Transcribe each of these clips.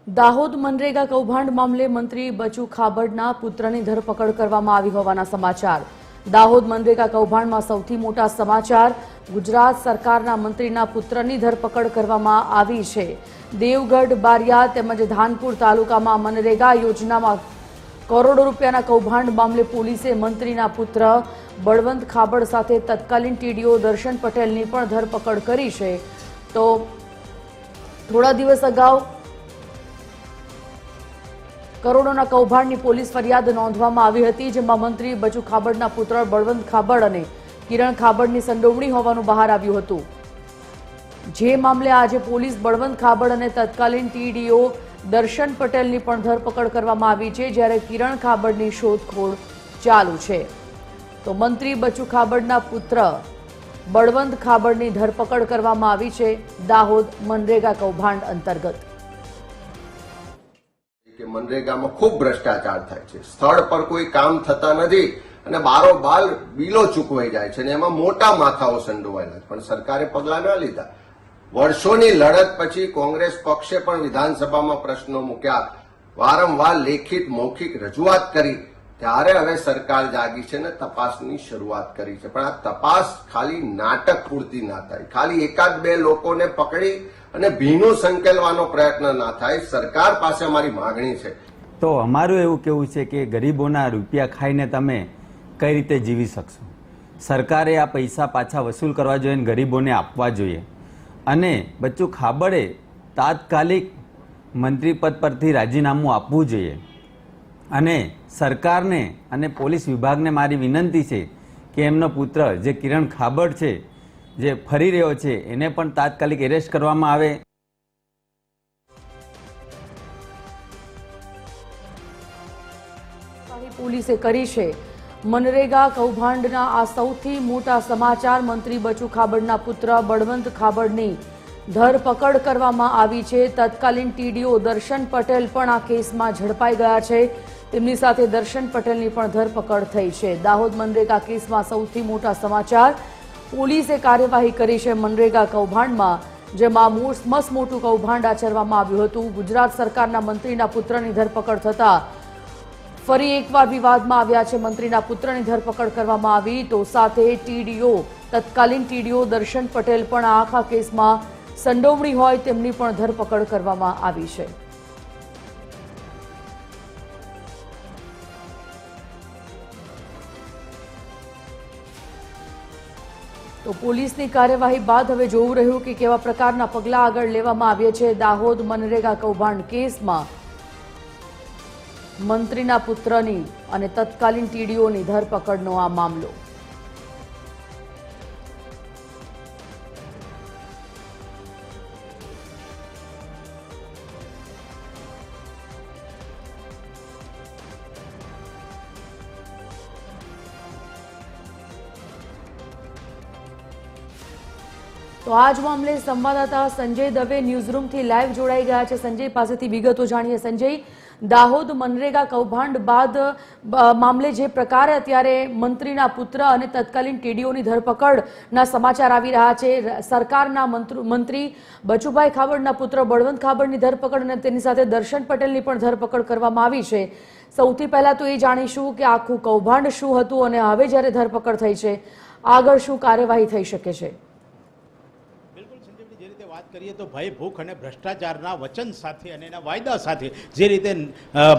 દાહોદ મનરેગા કૌભાંડ મામલે મંત્રી બચુ ખાબડના પુત્રની ધરપકડ કરવામાં આવી હોવાના સમાચાર। દાહોદ મનરેગા કૌભાંડમાં સૌથી મોટા સમાચાર ગુજરાત સરકારના મંત્રીના પુત્રની ધરપકડ કરવામાં આવી છે। દેવગઢ બારિયા તેમજ ધાનપુર તાલુકામાં મનરેગા યોજનામાં કરોડો રૂપિયાના કૌભાંડ મામલે પોલીસે મંત્રીના પુત્ર બળવંત ખાબડ સાથે તત્કાલીન ટીડીઓ દર્શન પટેલની પણ ધરપકડ કરી છે। તો થોડા દિવસ અગાઉ કરોડોના કૌભાંડની પોલીસ ફરિયાદ નોંધવામાં આવી હતી, જેમાં મંત્રી બચુ ખાબડના પુત્ર બળવંત ખાબડ અને કિરણ ખાબડની સંડોવણી હોવાનું બહાર આવ્યું હતું। જે મામલે આજે પોલીસ બળવંત ખાબડ અને તત્કાલીન ટીડીઓ દર્શન પટેલની પણ ધરપકડ કરવામાં આવી છે, જ્યારે કિરણ ખાબડની શોધખોળ ચાલુ છે। તો મંત્રી બચુ ખાબડના પુત્ર બળવંત ખાબડની ધરપકડ કરવામાં આવી છે દાહોદ મનરેગા કૌભાંડ અંતર્ગત। કે મનરેગામાં ખૂબ ભ્રષ્ટાચાર થાય છે, સ્થળ પર કોઈ કામ થતા નથી અને બારોબાર બિલો ચૂકવાઈ જાય છે અને એમાં મોટા માથાઓ સંડોવાયેલા છે, પણ સરકારે પગલાં ન લીધા। વર્ષોની લડત પછી કોંગ્રેસ પક્ષે પણ વિધાનસભામાં પ્રશ્નો મૂક્યા, વારંવાર લેખિત મૌખિક રજૂઆત કરી, ત્યારે હવે સરકાર જાગી છે ને તપાસની શરૂઆત કરી છે। પણ આ તપાસ ખાલી નાટક પૂરતી ના થાય, ખાલી એકાદ બે લોકોને પકડી અને ભીનું સંકેલવાનો પ્રયત્ન ના થાય। સરકાર પાસે અમારી માંગણી છે। તો અમારું એવું કહેવું છે કે ગરીબોના રૂપિયા ખાઈને તમે કઈ રીતે જીવી શકશો? સરકારે આ પૈસા પાછા વસૂલ કરવા જોઈએ અને ગરીબોને આપવા જોઈએ। અને બચ્ચુ ખાબડે તાત્કાલિક મંત્રી પદ પરથી રાજીનામું આપવું જોઈએ। અને સરકારને અને પોલીસ વિભાગને મારી વિનંતી છે કે એમનો પુત્ર જે કિરણ ખાબડ છે, જે ફરી રહ્યો છે, એને પણ તાત્કાલિક એરેસ્ટ કરવામાં આવે। પોલીસે કરી છે મનરેગા કૌભાંડના આ સૌથી મોટા સમાચાર। મંત્રી બચુ ખાબડના પુત્ર બળવંત ખાબડની ધરપકડ કરવામાં આવી છે। તત્કાલીન ટીડીઓ દર્શન પટેલ પણ આ કેસમાં ઝડપાઈ ગયા છે, તેમની સાથે દર્શન પટેલની પણ ધરપકડ થઈ છે। દાહોદ મનરેગા કેસમાં સૌથી મોટા સમાચાર, પોલીસે કાર્યવાહી કરી છે મનરેગા કૌભાંડમાં, જેમાં મસમોટું કૌભાંડ આચરવામાં આવ્યું હતું। ગુજરાત સરકારના મંત્રીના પુત્રની ધરપકડ થતા ફરી એકવાર વિવાદમાં આવ્યા છે। મંત્રીના પુત્રની ધરપકડ કરવામાં આવી, તો સાથે ટીડીઓ તત્કાલીન ટીડીઓ દર્શન પટેલ પણ આ આખા કેસમાં સંડોવણી હોય તેમની પણ ધરપકડ કરવામાં આવી છે। તો પોલીસની કાર્યવાહી બાદ હવે જોવું રહ્યું કે કેવા પ્રકારના પગલાં આગળ લેવામાં આવ્યા છે દાહોદ મનરેગા કૌભાંડ કેસમાં મંત્રીના પુત્રની અને તત્કાલીન ટીડીઓની ધરપકડનો આ મામલો। તો આજ મામલે સંવાદદાતા સંજય દવે ન્યૂઝરૂમથી લાઈવ જોડાઈ ગયા છે। સંજય પાસેથી વિગતો જાણીએ। સંજય, દાહોદ મનરેગા કૌભાંડ બાદ મામલે જે પ્રકારે અત્યારે મંત્રીના પુત્ર અને તત્કાલીન ટીડીઓની ધરપકડના સમાચાર આવી રહ્યા છે, સરકારના મંત્રી બચુભાઈ ખાબડના પુત્ર બળવંત ખાબડની ધરપકડ અને તેની સાથે દર્શન પટેલની પણ ધરપકડ કરવામાં આવી છે। સૌથી પહેલા તો એ જાણીશું કે આખું કૌભાંડ શું હતું અને હવે જ્યારે ધરપકડ થઈ છે, આગળ શું કાર્યવાહી થઈ શકે છે? વાત કરીએ તો ભય, ભૂખ અને ભ્રષ્ટાચારના વચન સાથે અને એના વાયદા સાથે જે રીતે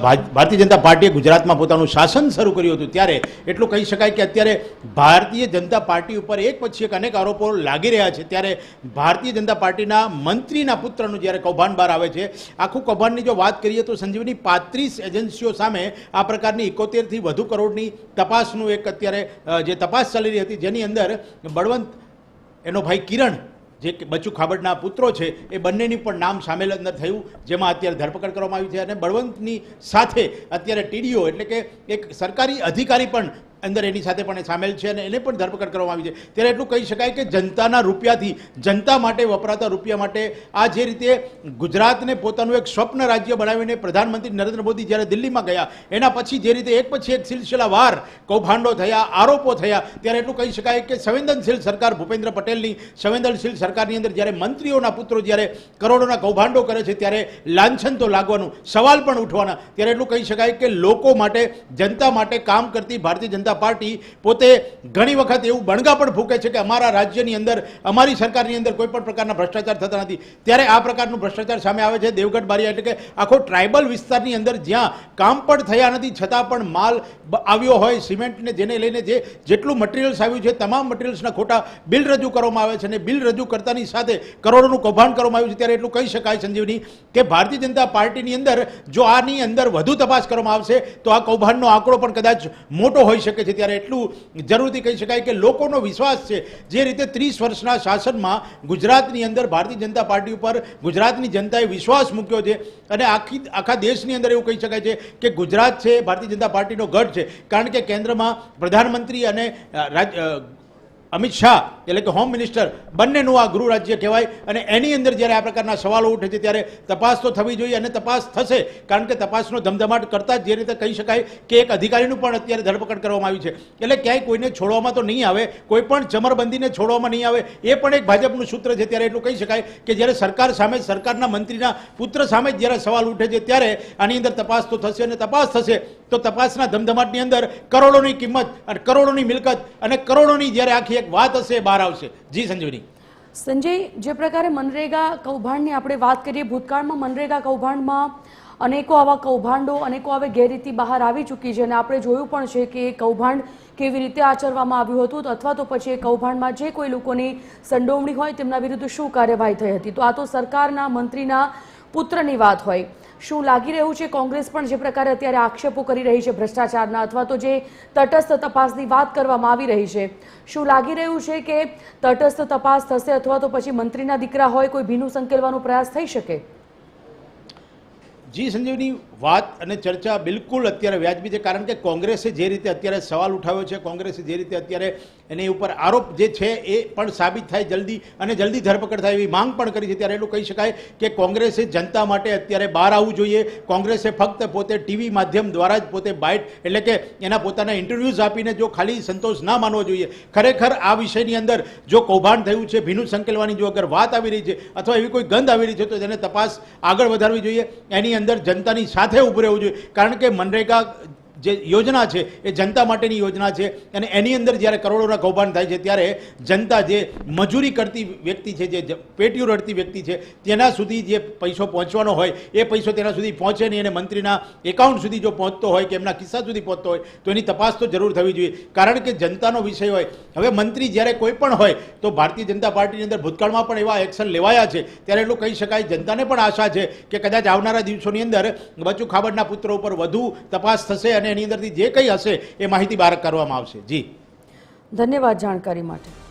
ભારતીય જનતા પાર્ટીએ ગુજરાતમાં પોતાનું શાસન શરૂ કર્યું હતું, ત્યારે એટલું કહી શકાય કે અત્યારે ભારતીય જનતા પાર્ટી ઉપર એક પછી એક અનેક આરોપો લાગી રહ્યા છે। ત્યારે ભારતીય જનતા પાર્ટીના મંત્રીના પુત્રનું જ્યારે કૌભાંડ બહાર આવે છે, આખું કૌભાંડની જો વાત કરીએ તો સંજીવની 35 એજન્સીઓ સામે આ પ્રકારની 71થી વધુ કરોડની તપાસનું એક અત્યારે જે તપાસ ચાલી રહી હતી, જેની અંદર બળવંત, એનો ભાઈ કિરણ, જે બચુ ખાબડના પુત્રો છે, એ બંનેની પણ નામ સામેલ અંદર થયું, જેમાં અત્યારે ધરપકડ કરવામાં આવી છે। અને બળવંતની સાથે અત્યારે ટીડીઓ એટલે કે એક સરકારી અધિકારી પણ અંદર એની સાથે પણ એ સામેલ છે અને એને પણ ધરપકડ કરવામાં આવી છે. ત્યારે એટલું કહી શકાય કે જનતાના રૂપિયાથી જનતા માટે વપરાતા રૂપિયા માટે આ જે રીતે ગુજરાતને પોતાનું એક સ્વપ્ન રાજ્ય બનાવીને પ્રધાનમંત્રી નરેન્દ્ર મોદી જ્યારે દિલ્હીમાં ગયા એના પછી જે રીતે એક પછી એક સિલસિલાવાર કૌભાંડો થયા, આરોપો થયા, ત્યારે એટલું કહી શકાય કે સંવેદનશીલ સરકાર ભૂપેન્દ્ર પટેલની સંવેદનશીલ સરકારની અંદર જ્યારે મંત્રીઓના પુત્રો જ્યારે કરોડોના કૌભાંડો કરે છે ત્યારે લાંછન તો લાગવાનું, સવાલ પણ ઉઠવાના. ત્યારે એટલું કહી શકાય કે લોકો માટે, જનતા માટે કામ કરતી ભારતીય જનતા પાર્ટી પોતે ઘણી વખત એવું બણગા પણ ફૂંકે છે કે અમારા રાજ્યની અંદર, અમારી સરકારની અંદર કોઈ પણ પ્રકારના ભ્રષ્ટાચાર થતા નથી. ત્યારે આ પ્રકારનું ભ્રષ્ટાચાર સામે આવે છે. દેવગઢ બારિયા એટલે કે આખો ટ્રાઇબલ વિસ્તારની અંદર જ્યાં કામ પણ થયા નથી છતાં પણ માલ આવ્યો હોય, સિમેન્ટને જેને લઈને જેટલું મટીરિયલ્સ આવ્યું છે તમામ મટીરિયલ્સના ખોટા બિલ રજૂ કરવામાં આવે છે અને બિલ રજૂ કરતાની સાથે કરોડોનું કૌભાંડ કરવામાં આવ્યું છે. ત્યારે એટલું કહી શકાય સંજીવની કે ભારતીય જનતા પાર્ટીની અંદર જો આની અંદર વધુ તપાસ કરવામાં આવશે તો આ કૌભાંડનો આંકડો પણ કદાચ મોટો હોઈ શકે છે. ત્યારે એટલું જરૂરથી કહી શકાય કે લોકોનો વિશ્વાસ છે જે રીતે 30 વર્ષના શાસનમાં ગુજરાતની અંદર ભારતીય જનતા પાર્ટી ઉપર ગુજરાતની જનતાએ વિશ્વાસ મૂક્યો છે અને આખા દેશની અંદર એવું કહી શકાય છે કે ગુજરાત છે ભારતીય જનતા પાર્ટીનો ગઢ છે. કારણ કે કેન્દ્રમાં પ્રધાનમંત્રી અને અમિત શાહ એટલે કે હોમ મિનિસ્ટર બંનેનું આ ગૃહ રાજ્ય કહેવાય અને એની અંદર જ્યારે આ પ્રકારના સવાલો ઉઠે છે ત્યારે તપાસ તો થવી જોઈએ અને તપાસ થશે. કારણ કે તપાસનો ધમધમાટ કરતા જ જે રીતે કહી શકાય કે એક અધિકારીનું પણ અત્યારે ધરપકડ કરવામાં આવી છે. એટલે ક્યાંય કોઈને છોડવામાં તો નહીં આવે, કોઈ પણ ચમરબંધીને છોડવામાં નહીં આવે, એ પણ એક ભાજપનું સૂત્ર છે. ત્યારે એટલું કહી શકાય કે જ્યારે સરકાર સામે, સરકારના મંત્રીના પુત્ર સામે જ જ્યારે સવાલ ઉઠે છે ત્યારે આની અંદર તપાસ તો થશે અને તપાસ થશે તો તપાસના ધમધમાટની અંદર કરોડોની કિંમત અને કરોડોની મિલકત અને કરોડોની જ્યારે આખી એક વાત હશે બહાર આવશે. જી સંજીવની. સંજય, જે પ્રકારે મનરેગા કૌભાંડની આપણે વાત કરીએ, ભૂતકાળમાં મનરેગા કૌભાંડમાં અનેકો આવા કૌભાંડો, અનેકો આવી ગેરરીતિ બહાર આવી ચૂકી છે અને આપણે જોયું પણ છે કે એ કૌભાંડ કેવી રીતે આચરવામાં આવ્યું હતું અથવા તો પછી એ કૌભાંડમાં જે કોઈ લોકોની સંડોવણી હોય તેમના વિરુદ્ધ શું કાર્યવાહી થઈ હતી. તો આ તો સરકારના મંત્રીના પુત્રની વાત હોય. શું લાગી રહ્યું છે કોંગ્રેસ પણ જે પ્રકારે અત્યારે આક્ષેપો કરી રહી છે ભ્રષ્ટાચારના અથવા તો જે તટસ્થ તપાસની વાત કરવામાં આવી રહી છે, શું લાગી રહ્યું છે કે તટસ્થ તપાસ થશે અથવા તો પછી મંત્રીના દીકરા હોય કોઈ ભીનું સંકેલવાનો પ્રયાસ થઈ શકે? જી સંજીવની, વાત અને ચર્ચા બિલકુલ અત્યારે વ્યાજબી છે. કારણ કે કોંગ્રેસે જે રીતે અત્યારે સવાલ ઉઠાવ્યો છે, કોંગ્રેસે જે રીતે અત્યારે એની ઉપર આરોપ જે છે એ પણ સાબિત થાય જલ્દી અને જલ્દી ધરપકડ થાય એવી માંગ પણ કરી છે. ત્યારે એટલું કહી શકાય કે કોંગ્રેસે જનતા માટે અત્યારે બહાર આવવું જોઈએ. કોંગ્રેસે ફક્ત પોતે ટીવી માધ્યમ દ્વારા જ પોતે બાઇટ એટલે કે એના પોતાના ઇન્ટરવ્યૂઝ આપીને જો ખાલી સંતોષ ના માનવો જોઈએ. ખરેખર આ વિષયની અંદર જો કૌભાંડ થયું છે, ભીનું સંકેલવાની જો અગર વાત આવી રહી છે અથવા એવી કોઈ ગંધ આવી રહી છે તો તેને તપાસ આગળ વધારવી જોઈએ. એની અંદર જનતાની સાથે ઉભું રહેવું જોઈએ. કારણ કે મનરેગા જે યોજના છે એ જનતા માટેની યોજના છે અને એની અંદર જ્યારે કરોડોના કૌભાંડ થાય છે ત્યારે જનતા જે મજૂરી કરતી વ્યક્તિ છે, જે પેટીઓ રડતી વ્યક્તિ છે તેના સુધી જે પૈસો પહોંચવાનો હોય એ પૈસો તેના સુધી પહોંચે નહીં અને મંત્રીના એકાઉન્ટ સુધી જો પહોંચતો હોય કે એમના ખિસ્સા સુધી પહોંચતો હોય તો એની તપાસ તો જરૂર થવી જોઈએ. કારણ કે જનતાનો વિષય હોય. હવે મંત્રી જ્યારે કોઈ પણ હોય તો ભારતીય જનતા પાર્ટીની અંદર ભૂતકાળમાં પણ એવા એક્શન લેવાયા છે. ત્યારે એટલું કહી શકાય જનતાને પણ આશા છે કે કદાચ આવનારા દિવસોની અંદર બચુ ખાબડના પુત્રો ઉપર વધુ તપાસ થશે અને એની અંદરથી જે કંઈ હશે એ માહિતી બહાર કરવામાં આવશે. જી ધન્યવાદ જાણકારી માટે.